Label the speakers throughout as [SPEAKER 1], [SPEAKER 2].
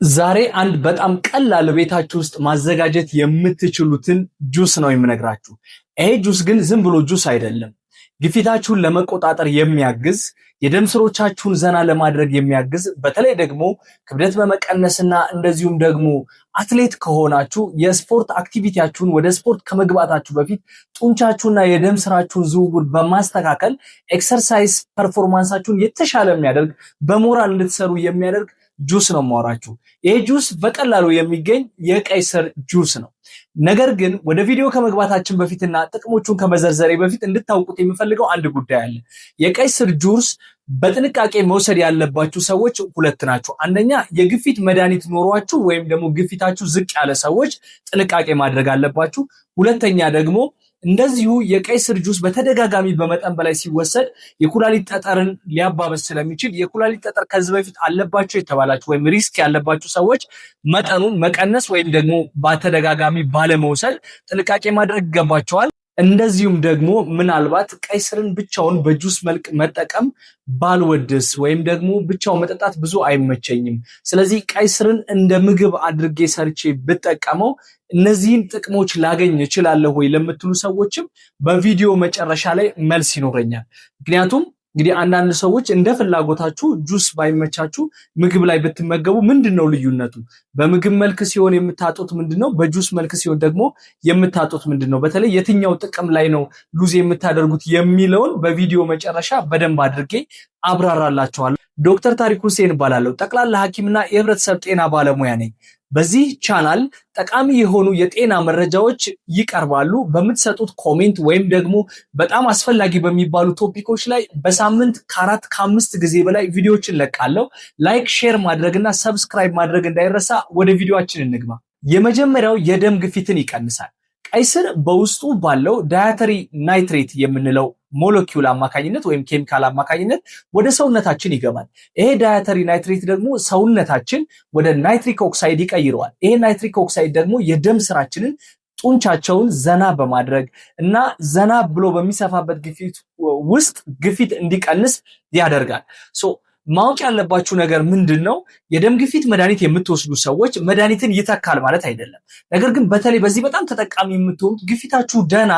[SPEAKER 1] ዛሬ አንድ በጣም ቀላል ቤታችሁ ውስጥ ማዘጋጀት የምትችሉትን ጁስ ነው የምነግራችሁ። ይሄ ጁስ ግን ዝም ብሎ ጁስ አይደለም። ግፊታችሁን ለመቆጣጠር የሚያግዝ፣ የደም ስሮቻችሁን ዘና ለማድረግ የሚያግዝ፣ በተለይ ደግሞ ክብደት በመቀነስና እንደዚሁም ደግሞ አትሌት ከሆናችሁ የስፖርት አክቲቪቲያችሁን ወደ ስፖርት ከመግባታችሁ በፊት ጡንቻችሁና የደም ስራችሁን ዝውውር በማስተካከል ኤክሰርሳይዝ ፐርፎርማንሳችሁን የተሻለ የሚያደርግ በሞራል እንድትሰሩ የሚያደርግ ጁስ ነው ማወራችሁ። ይሄ ጁስ በቀላሉ የሚገኝ የቀይ ስር ጁስ ነው። ነገር ግን ወደ ቪዲዮ ከመግባታችን በፊትና ጥቅሞቹን ከመዘርዘሬ በፊት እንድታውቁት የምፈልገው አንድ ጉዳይ አለ። የቀይ ስር ጁስ በጥንቃቄ መውሰድ ያለባችሁ ሰዎች ሁለት ናቸው። አንደኛ የግፊት መድኃኒት ኖሯችሁ ወይም ደግሞ ግፊታችሁ ዝቅ ያለ ሰዎች ጥንቃቄ ማድረግ አለባችሁ። ሁለተኛ ደግሞ እንደዚሁ የቀይ ስር ጁስ በተደጋጋሚ በመጠን በላይ ሲወሰድ የኩላሊት ጠጠርን ሊያባበስ ስለሚችል የኩላሊት ጠጠር ከዚህ በፊት አለባቸው የተባላችሁ ወይም ሪስክ ያለባችሁ ሰዎች መጠኑን መቀነስ ወይም ደግሞ በተደጋጋሚ ባለመውሰድ ጥንቃቄ ማድረግ ይገባቸዋል። እንደዚሁም ደግሞ ምናልባት ቀይ ስርን ብቻውን በጁስ መልክ መጠቀም ባልወድስ ወይም ደግሞ ብቻው መጠጣት ብዙ አይመቸኝም፣ ስለዚህ ቀይ ስርን እንደ ምግብ አድርጌ ሰርቼ ብጠቀመው እነዚህን ጥቅሞች ላገኝ እችላለሁ ወይ ለምትሉ ሰዎችም በቪዲዮ መጨረሻ ላይ መልስ ይኖረኛል። ምክንያቱም እንግዲህ አንዳንድ ሰዎች እንደ ፍላጎታችሁ ጁስ ባይመቻችሁ ምግብ ላይ ብትመገቡ ምንድነው ልዩነቱ? በምግብ መልክ ሲሆን የምታጡት ምንድነው? በጁስ መልክ ሲሆን ደግሞ የምታጡት ምንድነው? በተለይ የትኛው ጥቅም ላይ ነው ሉዝ የምታደርጉት የሚለውን በቪዲዮ መጨረሻ በደንብ አድርጌ አብራራላችኋለሁ። ዶክተር ታሪኩ ሁሴን እባላለሁ። ጠቅላላ ሐኪምና የህብረተሰብ ጤና ባለሙያ ነኝ። በዚህ ቻናል ጠቃሚ የሆኑ የጤና መረጃዎች ይቀርባሉ። በምትሰጡት ኮሜንት ወይም ደግሞ በጣም አስፈላጊ በሚባሉ ቶፒኮች ላይ በሳምንት ከ4-5 ጊዜ በላይ ቪዲዮዎችን ለቃለሁ። ላይክ፣ ሼር ማድረግና ሰብስክራይብ ማድረግ እንዳይረሳ። ወደ ቪዲዮአችን እንግባ። የመጀመሪያው የደም ግፊትን ይቀንሳል። ቀይ ስር በውስጡ ባለው ዳያተሪ ናይትሬት የምንለው ሞለኪውል አማካኝነት ወይም ኬሚካል አማካኝነት ወደ ሰውነታችን ይገባል። ይሄ ዳያተሪ ናይትሬት ደግሞ ሰውነታችን ወደ ናይትሪክ ኦክሳይድ ይቀይረዋል። ይሄ ናይትሪክ ኦክሳይድ ደግሞ የደም ስራችንን ጡንቻቸውን ዘና በማድረግ እና ዘና ብሎ በሚሰፋበት ግፊት ውስጥ ግፊት እንዲቀንስ ያደርጋል። ማወቅ ያለባችሁ ነገር ምንድነው? የደም ግፊት መድኃኒት የምትወስዱ ሰዎች መድኃኒትን ይተካል ማለት አይደለም። ነገር ግን በተለይ በዚህ በጣም ተጠቃሚ የምትሆኑት ግፊታችሁ ደና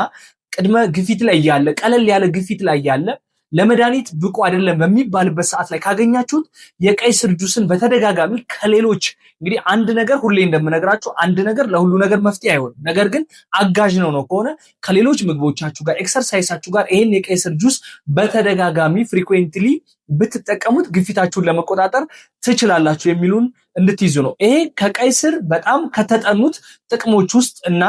[SPEAKER 1] ቅድመ ግፊት ላይ ያለ ቀለል ያለ ግፊት ላይ ያለ ለመድኃኒት ብቁ አይደለም በሚባልበት ሰዓት ላይ ካገኛችሁት የቀይ ስር ጁስን በተደጋጋሚ ከሌሎች እንግዲህ አንድ ነገር ሁሌ እንደምነግራችሁ አንድ ነገር ለሁሉ ነገር መፍትሄ አይሆንም። ነገር ግን አጋዥ ነው ከሆነ ከሌሎች ምግቦቻችሁ ጋር ኤክሰርሳይሳችሁ ጋር ይሄን የቀይ ስር ጁስ በተደጋጋሚ ፍሪኩዌንትሊ ብትጠቀሙት ግፊታችሁን ለመቆጣጠር ትችላላችሁ የሚሉን እንድትይዙ ነው። ይሄ ከቀይ ስር በጣም ከተጠኑት ጥቅሞች ውስጥ እና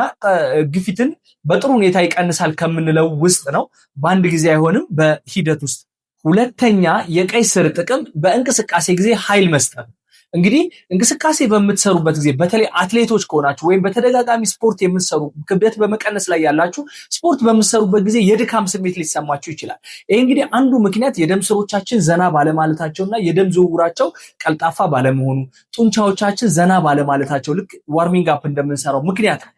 [SPEAKER 1] ግፊትን በጥሩ ሁኔታ ይቀንሳል ከምንለው ውስጥ ነው። በአንድ ጊዜ አይሆንም፣ በሂደት ውስጥ። ሁለተኛ የቀይ ስር ጥቅም በእንቅስቃሴ ጊዜ ኃይል መስጠት። እንግዲህ እንቅስቃሴ በምትሰሩበት ጊዜ በተለይ አትሌቶች ከሆናችሁ ወይም በተደጋጋሚ ስፖርት የምትሰሩ ክብደት በመቀነስ ላይ ያላችሁ ስፖርት በምትሰሩበት ጊዜ የድካም ስሜት ሊሰማችሁ ይችላል። ይሄ እንግዲህ አንዱ ምክንያት የደም ስሮቻችን ዘና ባለማለታቸውና የደም ዝውውራቸው ቀልጣፋ ባለመሆኑ ጡንቻዎቻችን ዘና ባለማለታቸው ልክ ዋርሚንግ አፕ እንደምንሰራው ምክንያት ነው።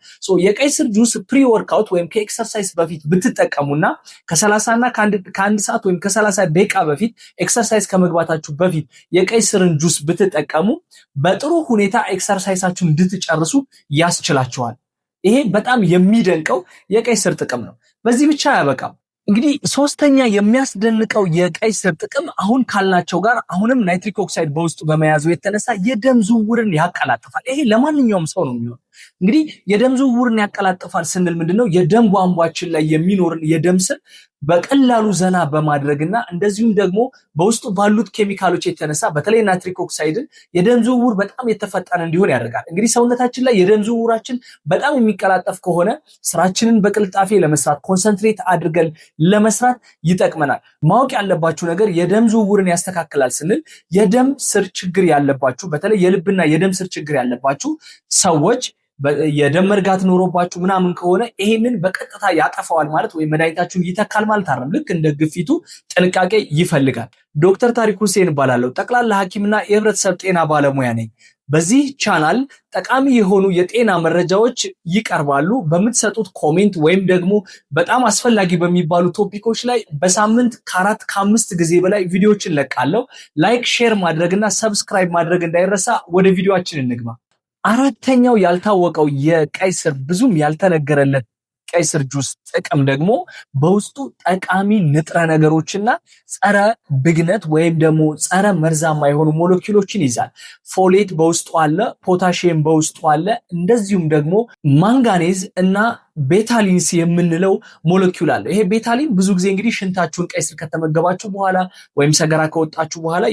[SPEAKER 1] የቀይ ስር ጁስ ፕሪ ወርክአውት ወይም ከኤክሰርሳይዝ በፊት ብትጠቀሙና ከ30 እና ከአንድ ሰዓት ወይም ከ30 ደቂቃ በፊት ኤክሰርሳይዝ ከመግባታችሁ በፊት የቀይ ስርን ጁስ ብትጠቀሙ በጥሩ ሁኔታ ኤክሰርሳይሳችሁን እንድትጨርሱ ያስችላችኋል። ይሄ በጣም የሚደንቀው የቀይ ስር ጥቅም ነው። በዚህ ብቻ አያበቃም። እንግዲህ ሶስተኛ የሚያስደንቀው የቀይ ስር ጥቅም አሁን ካልናቸው ጋር አሁንም ናይትሪክ ኦክሳይድ በውስጡ በመያዙ የተነሳ የደም ዝውውርን ያቀላጥፋል። ይሄ ለማንኛውም ሰው ነው የሚሆነው። እንግዲህ የደም ዝውውርን ያቀላጥፋል ስንል ምንድነው? የደም ቧንቧችን ላይ የሚኖርን የደም ስር በቀላሉ ዘና በማድረግና እንደዚሁም ደግሞ በውስጡ ባሉት ኬሚካሎች የተነሳ በተለይ ናይትሪክ ኦክሳይድን የደም ዝውውር በጣም የተፈጠነ እንዲሆን ያደርጋል። እንግዲህ ሰውነታችን ላይ የደም ዝውውራችን በጣም የሚቀላጠፍ ከሆነ ስራችንን በቅልጣፌ ለመስራት ኮንሰንትሬት አድርገን ለመስራት ይጠቅመናል። ማወቅ ያለባችሁ ነገር የደም ዝውውርን ያስተካክላል ስንል የደም ስር ችግር ያለባችሁ በተለይ የልብና የደም ስር ችግር ያለባችሁ ሰዎች የደም መርጋት ኖሮባችሁ ምናምን ከሆነ ይሄንን በቀጥታ ያጠፋዋል ማለት ወይ መድኃኒታችሁን ይተካል ማለት አይደለም። ልክ እንደ ግፊቱ ጥንቃቄ ይፈልጋል። ዶክተር ታሪኩ ሁሴን እባላለሁ። ጠቅላላ ሐኪምና የህብረተሰብ ጤና ባለሙያ ነኝ። በዚህ ቻናል ጠቃሚ የሆኑ የጤና መረጃዎች ይቀርባሉ። በምትሰጡት ኮሜንት ወይም ደግሞ በጣም አስፈላጊ በሚባሉ ቶፒኮች ላይ በሳምንት ከ4-5 ጊዜ በላይ ቪዲዮዎችን ለቃለሁ። ላይክ፣ ሼር ማድረግና ሰብስክራይብ ማድረግ እንዳይረሳ። ወደ ቪዲዮአችን እንግባ። አራተኛው ያልታወቀው የቀይ ስር ብዙም ያልተነገረለት ቀይ ስር ጁስ ጥቅም ደግሞ በውስጡ ጠቃሚ ንጥረ ነገሮችና ጸረ ብግነት ወይም ደግሞ ጸረ መርዛማ የሆኑ ሞለኪውሎችን ይዛል። ፎሌት በውስጡ አለ፣ ፖታሺየም በውስጡ አለ፣ እንደዚሁም ደግሞ ማንጋኔዝ እና ቤታሊንስ የምንለው ሞለኪውል አለ። ይሄ ቤታሊን ብዙ ጊዜ እንግዲህ ሽንታችሁን ቀይ ስር ከተመገባችሁ በኋላ ወይም ሰገራ ከወጣችሁ በኋላ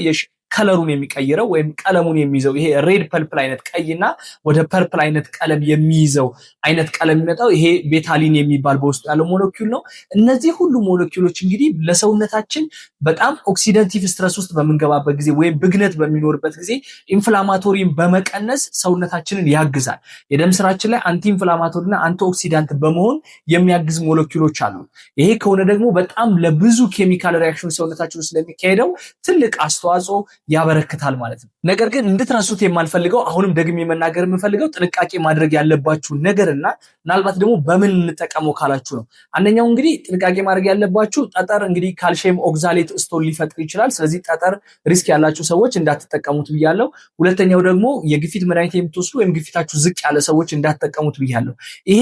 [SPEAKER 1] ከለሩን የሚቀይረው ወይም ቀለሙን የሚይዘው ይሄ ሬድ ፐርፕል አይነት ቀይና ወደ ፐርፕል አይነት ቀለም የሚይዘው አይነት ቀለም የሚመጣው ይሄ ቤታሊን የሚባል በውስጡ ያለው ሞለኪውል ነው። እነዚህ ሁሉ ሞለኪውሎች እንግዲህ ለሰውነታችን በጣም ኦክሲደንቲቭ ስትረስ ውስጥ በምንገባበት ጊዜ ወይም ብግነት በሚኖርበት ጊዜ ኢንፍላማቶሪን በመቀነስ ሰውነታችንን ያግዛል። የደም ስራችን ላይ አንቲ ኢንፍላማቶሪና አንቲ ኦክሲዳንት በመሆን የሚያግዝ ሞለኪውሎች አሉ። ይሄ ከሆነ ደግሞ በጣም ለብዙ ኬሚካል ሪአክሽን ሰውነታችን ውስጥ ለሚካሄደው ትልቅ አስተዋጽኦ ያበረክታል ማለት ነው። ነገር ግን እንድትረሱት የማልፈልገው አሁንም ደግሜ መናገር የምፈልገው ጥንቃቄ ማድረግ ያለባችሁ ነገርና ምናልባት ደግሞ በምን እንጠቀመው ካላችሁ ነው። አንደኛው እንግዲህ ጥንቃቄ ማድረግ ያለባችሁ ጠጠር እንግዲህ ካልሲየም ኦክዛሌት ስቶን ሊፈጥር ይችላል። ስለዚህ ጠጠር ሪስክ ያላችሁ ሰዎች እንዳትጠቀሙት ብያለሁ። ሁለተኛው ደግሞ የግፊት መድኃኒት የምትወስዱ ወይም ግፊታችሁ ዝቅ ያለ ሰዎች እንዳትጠቀሙት ብያለሁ። ይሄ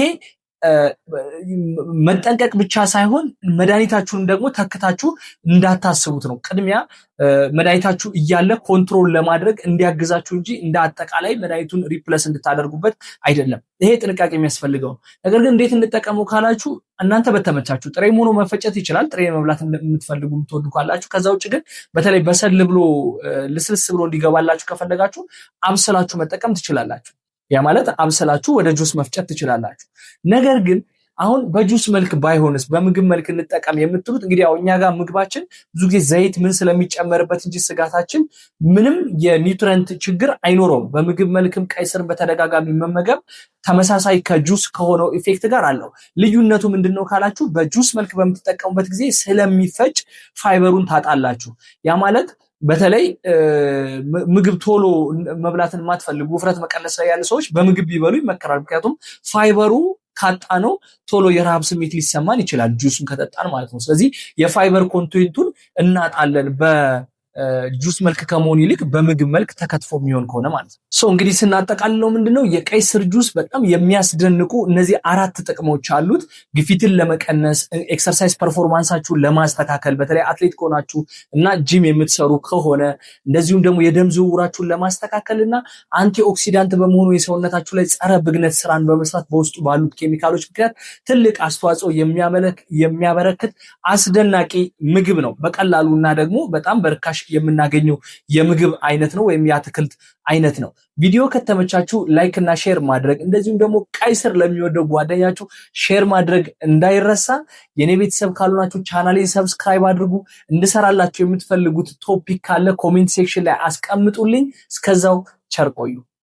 [SPEAKER 1] መጠንቀቅ ብቻ ሳይሆን መድኃኒታችሁን ደግሞ ተክታችሁ እንዳታስቡት ነው። ቅድሚያ መድኃኒታችሁ እያለ ኮንትሮል ለማድረግ እንዲያግዛችሁ እንጂ እንደ አጠቃላይ መድኃኒቱን ሪፕለስ እንድታደርጉበት አይደለም። ይሄ ጥንቃቄ የሚያስፈልገው ነገር ግን እንዴት እንጠቀመው ካላችሁ እናንተ በተመቻችሁ ጥሬ ሆኖ መፈጨት ይችላል። ጥሬ መብላት የምትፈልጉ የምትወዱ ካላችሁ። ከዛ ውጭ ግን በተለይ በሰል ብሎ ልስልስ ብሎ እንዲገባላችሁ ከፈለጋችሁ አብስላችሁ መጠቀም ትችላላችሁ። ያ ማለት አብስላችሁ ወደ ጁስ መፍጨት ትችላላችሁ። ነገር ግን አሁን በጁስ መልክ ባይሆንስ በምግብ መልክ እንጠቀም የምትሉት እንግዲህ ያው እኛ ጋር ምግባችን ብዙ ጊዜ ዘይት ምን ስለሚጨመርበት እንጂ ስጋታችን ምንም የኒውትሪየንት ችግር አይኖረውም። በምግብ መልክም ቀይ ስርን በተደጋጋሚ መመገብ ተመሳሳይ ከጁስ ከሆነው ኢፌክት ጋር አለው። ልዩነቱ ምንድነው ካላችሁ በጁስ መልክ በምትጠቀሙበት ጊዜ ስለሚፈጭ ፋይበሩን ታጣላችሁ። ያ ማለት በተለይ ምግብ ቶሎ መብላትን የማትፈልጉ ውፍረት መቀነስ ላይ ያሉ ሰዎች በምግብ ቢበሉ ይመከራል። ምክንያቱም ፋይበሩ ካጣነው ቶሎ የረሃብ ስሜት ሊሰማን ይችላል ጁስን ከጠጣን ማለት ነው። ስለዚህ የፋይበር ኮንቴንቱን እናጣለን ጁስ መልክ ከመሆን ይልቅ በምግብ መልክ ተከትፎ የሚሆን ከሆነ ማለት ነው። እንግዲህ ስናጠቃልለው ምንድነው የቀይ ስር ጁስ በጣም የሚያስደንቁ እነዚህ 4 ጥቅሞች አሉት። ግፊትን ለመቀነስ፣ ኤክሰርሳይዝ ፐርፎርማንሳችሁን ለማስተካከል በተለይ አትሌት ከሆናችሁ እና ጂም የምትሰሩ ከሆነ እንደዚሁም ደግሞ የደም ዝውውራችሁን ለማስተካከልና አንቲኦክሲዳንት በመሆኑ የሰውነታችሁ ላይ ጸረ ብግነት ስራን በመስራት በውስጡ ባሉት ኬሚካሎች ምክንያት ትልቅ አስተዋጽኦ የሚያበረክት አስደናቂ ምግብ ነው። በቀላሉና ደግሞ በጣም በርካሽ የምናገኘው የምግብ አይነት ነው ወይም የአትክልት አይነት ነው። ቪዲዮ ከተመቻችሁ ላይክ እና ሼር ማድረግ እንደዚሁም ደግሞ ቀይ ስር ለሚወደው ጓደኛችሁ ሼር ማድረግ እንዳይረሳ። የኔ ቤተሰብ ካልሆናችሁ ቻናሌን ሰብስክራይብ አድርጉ። እንድሰራላችሁ የምትፈልጉት ቶፒክ ካለ ኮሜንት ሴክሽን ላይ አስቀምጡልኝ። እስከዛው ቸር ቆዩ።